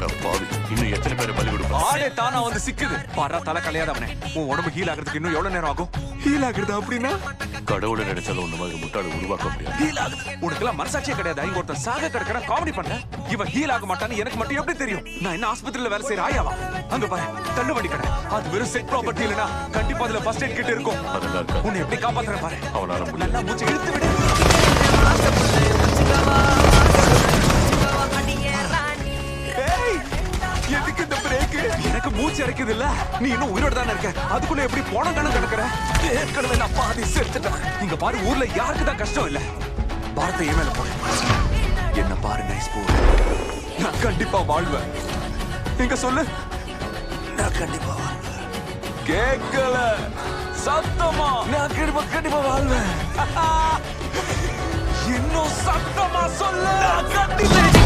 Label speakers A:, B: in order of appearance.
A: பாவி, இன்னும் எத்தனை பேரை பலி கொடுப்பா?
B: ஆடே தானா வந்து சிக்குது. பாரா தலை கலையாதவனே, உன் உடம்பு ஹீல் ஆகிறதுக்கு இன்னும் எவ்வளவு நேரம் ஆகும்? ஹீல் ஆகுறது அப்படின்னா
A: கடவுளை நினைச்சாலும் உன்ன மாதிரி முட்டாளை உருவாக்க முடியாது.
B: ஹீல் ஆகுது. உனக்கெல்லாம் மனசாட்சியே கிடையாது. இங்க ஒருத்தன் சாக கிடக்கிற காமெடி பண்ண. இவன் ஹீல் ஆக மாட்டான்னு எனக்கு மட்டும் எப்படி தெரியும்? நான் என்ன ஆஸ்பத்திரியில வேலை செய்யற ஆயாவா? அங்க பாரு, தள்ளுவண்டி கடை. அது வெறும் செட் ப்ராப்பர்ட்டி இல்லனா கண்டிப்பா அதுல ஃபர்ஸ்ட் எய்ட் கிட் இருக்கும்.
A: அதெல்லாம் இருக்கா?
B: உன்னை எப்படி காப்பாத்துறேன் பாரு.
A: அவனால முடியாது.
B: நல்லா மூச்சு இழுத்து விடு. எதுக்கு இந்த பிரேக்? எனக்கு மூச்சு அரைக்குது இல்ல. நீ இன்னும் உயிரோட தானே இருக்க. அதுக்குள்ள எப்படி போன கணக்கு கிடக்குற? ஏற்கனவே நான் பாதி செத்துட்டேன். இங்க பாரு, ஊர்ல யாருக்கு தான் கஷ்டம் இல்ல. பாரத்தை ஏன் மேல போடு. என்ன பாரு, நைஸ் போ. நான் கண்டிப்பா வாழ்வேன். நீங்க சொல்லு. நான் கண்டிப்பா வாழ்வேன். கேட்கல சத்தமா. நான் கண்டிப்பா வாழ்வேன். இன்னும் சத்தமா சொல்லு. நான் கண்டிப்பா